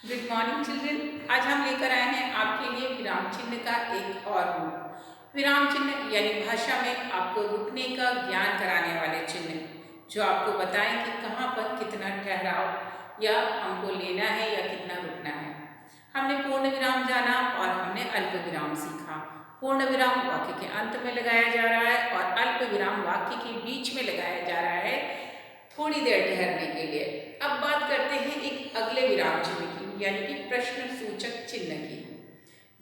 Good morning children. आज हम लेकर आए हैं आपके लिए विराम चिन्ह का एक और रूप। विराम चिन्ह यानी भाषा में आपको रुकने का ज्ञान कराने वाले चिन्ह जो आपको बताएं कि कहाँ पर कितना ठहराव या हमको लेना है या कितना रुकना है। हमने पूर्ण विराम जाना और हमने अल्प विराम सीखा। पूर्ण विराम वाक्य के अंत में लगाया जा रहा है और अल्प विराम वाक्य के बीच में लगाया जा रहा है थोड़ी देर ठहरने के लिए। अब बात करते हैं एक अगले विराम चिन्ह की यानी कि प्रश्न सूचक चिन्ह की।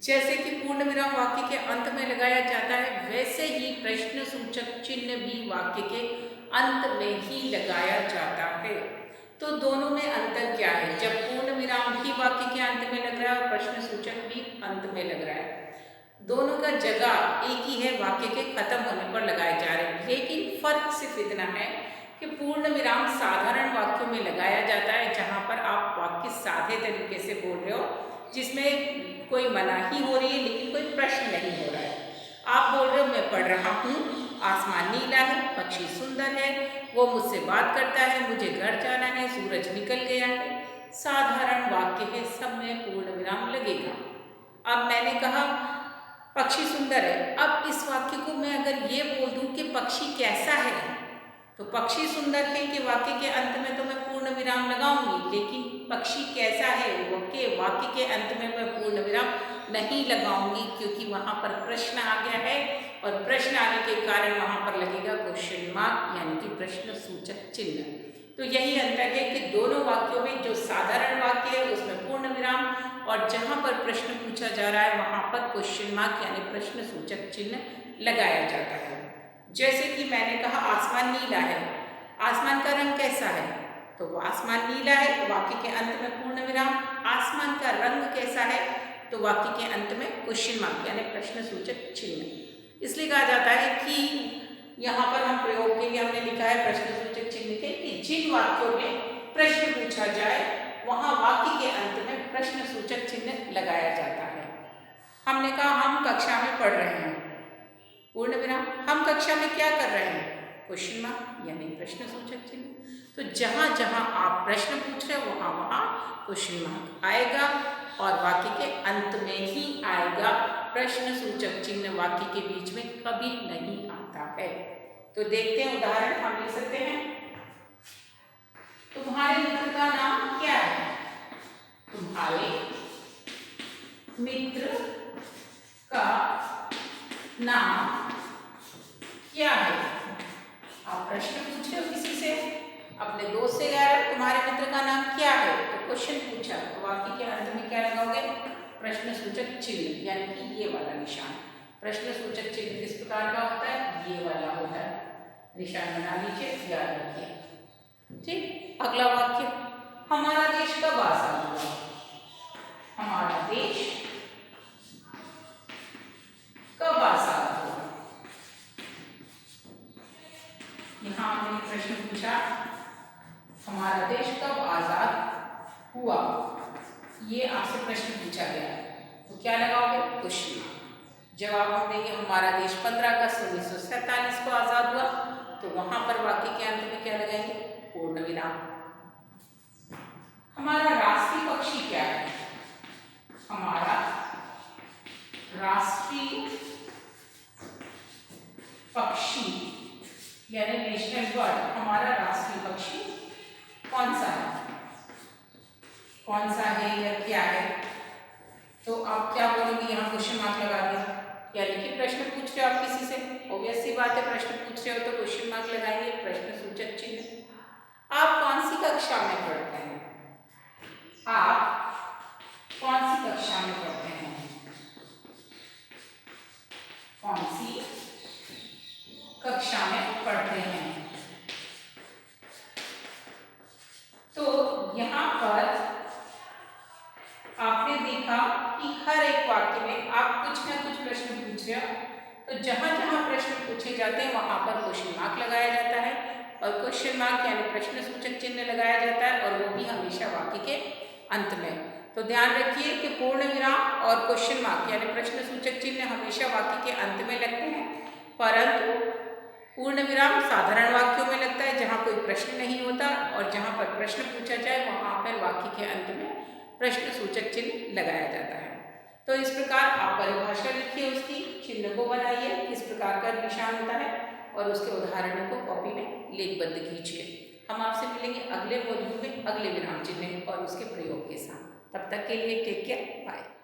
जैसे कि पूर्ण विराम वाक्य के अंत में लगाया जाता है वैसे ही प्रश्न सूचक चिन्ह भी वाक्य के अंत में ही लगाया जाता है। तो दोनों में अंतर क्या है? जब पूर्ण विराम भी वाक्य के अंत में लग रहा है और प्रश्न सूचक भी अंत में लग रहा है, दोनों का जगह एक ही है, वाक्य के खत्म होने पर लगाए जा रहे हैं। लेकिन फर्क सिर्फ इतना है कि पूर्ण विराम साधारण वाक्यों में लगाया जाता है जहां पर आप वाक्य सादे तरीके से बोल रहे हो, जिसमें कोई मनाही हो रही है लेकिन कोई प्रश्न नहीं हो रहा है। आप बोल रहे हो मैं पढ़ रहा हूँ, आसमान नीला है, पक्षी सुंदर है, वो मुझसे बात करता है, मुझे घर जाना है, सूरज निकल गया है। साधारण वाक्य है, सब में पूर्ण विराम लगेगा। अब मैंने कहा पक्षी सुंदर है। अब इस वाक्य को मैं अगर ये बोल दूं कि पक्षी कैसा है, तो पक्षी सुंदर है कि वाक्य के अंत में तो मैं पूर्ण विराम लगाऊंगी, लेकिन पक्षी कैसा है वाक्य के अंत में मैं पूर्ण विराम नहीं लगाऊंगी, क्योंकि वहां पर प्रश्न आ गया है और प्रश्न आने के कारण वहां पर लगेगा क्वेश्चन मार्क यानी कि प्रश्न सूचक चिन्ह। तो यही अंतर है कि दोनों वाक्यों में जो साधारण वाक्य है उसमें पूर्ण विराम और जहां पर प्रश्न पूछा जा रहा है वहां पर क्वेश्चन मार्क यानी प्रश्न सूचक चिन्ह लगाया जाता है। जैसे कि मैंने कहा आसमान नीला है, आसमान का रंग कैसा है? तो वो आसमान नीला है, वाक्य के अंत में पूर्ण विराम। आसमान का रंग कैसा है? तो वाक्य के अंत में क्वेश्चन मार्क यानी प्रश्न सूचक चिन्ह। इसलिए कहा जाता है कि यहाँ पर हम प्रयोग के लिए हमने लिखा है प्रश्न सूचक चिन्ह के कि जिन वाक्यों में प्रश्न पूछा जाए वहां वाक्य के अंत में प्रश्न सूचक चिन्ह लगाया जाता है। हमने कहा हम कक्षा में पढ़ रहे हैं, पूर्ण विराम। हम कक्षा में क्या कर रहे हैं? क्वेश्चन मार्क यानी प्रश्न सूचक चिन्ह। तो जहां जहां आप प्रश्न पूछ रहे हो वहां वहां क्वेश्चन मार्क आएगा और वाक्य के अंत में ही आएगा। प्रश्न सूचक चिन्ह वाक्य के बीच में कभी नहीं आता है। तो देखते हैं उदाहरण हम ले सकते हैं। तुम्हारे मित्र का नाम क्या है? तुम्हारे मित्र का नाम क्या है? आप प्रश्न पूछ रहे हो किसी से, अपने दोस्त से कह रहे हो तुम्हारे मित्र का नाम क्या है, तो क्वेश्चन पूछा, तो वाक्य के अंत में क्या लगाओगे? प्रश्न सूचक चिन्ह यानी कि ये वाला निशान। प्रश्न सूचक चिन्ह किस प्रकार का होता है? ये वाला होता है। निशान बना लीजिए, याद रखिए। ठीक, अगला वाक्य, हमारा देश कब आजाद हुआ? हमारा देश कब आजाद हुआ? यहाँ हमने प्रश्न पूछा हमारा देश कब आजाद हुआ, ये आपसे प्रश्न पूछा गया, तो क्या लगाओगे? Question mark. जवाब हम देंगे हमारा देश 15 अगस्त 1947 को आजाद हुआ, तो वहां पर वाक्य के अंत में क्या लगाएंगे? पूर्ण विराम। हमारा राष्ट्रीय पक्षी क्या है? हमारा राष्ट्रीय पक्षी यानी नेशनल बर्ड, हमारा राष्ट्रीय पक्षी कौन सा है? कौन सा है या क्या है? तो आप क्या बोलोगे? यहाँ क्वेश्चन मार्क लगा दिया, यानी कि प्रश्न पूछ रहे हो आप किसी से, ऑब्वियस सी बात है, प्रश्न पूछ रहे हो तो क्वेश्चन मार्क लगाएंगे, प्रश्न सूचक चिन्ह। आप कौन सी कक्षा में पढ़ते हैं? आप कौन सी कक्षा में पढ़ते हैं? कौन सी कक्षा में पढ़ते हैं? तो यहाँ पर आपने देखा कि हर एक वाक्य में आप कुछ ना कुछ प्रश्न पूछ रहे हो, तो जहां जहां प्रश्न पूछे जाते हैं वहां पर क्वेश्चन मार्क लगाया जाता है और क्वेश्चन मार्क यानी प्रश्न सूचक चिन्ह लगाया जाता है और वो भी हमेशा वाक्य के अंत में। तो ध्यान रखिए कि पूर्ण विराम और क्वेश्चन मार्क यानी प्रश्न सूचक चिन्ह हमेशा वाक्य के अंत में लगते हैं, परंतु पूर्ण विराम साधारण वाक्यों में लगता है जहां कोई प्रश्न नहीं होता और जहां पर प्रश्न पूछा जाए वहां पर वाक्य के अंत में प्रश्न सूचक चिन्ह लगाया जाता है। तो इस प्रकार आप परिभाषा लिखिए, उसकी चिन्ह को बनाइए, किस प्रकार का निशान होता है और उसके उदाहरणों को कॉपी में लेखबद्ध कीजिए। हम आपसे मिलेंगे अगले मॉड्यूल में अगले विराम चिन्ह और उसके प्रयोग के साथ। तब तक के लिए टेक केयर, बाय।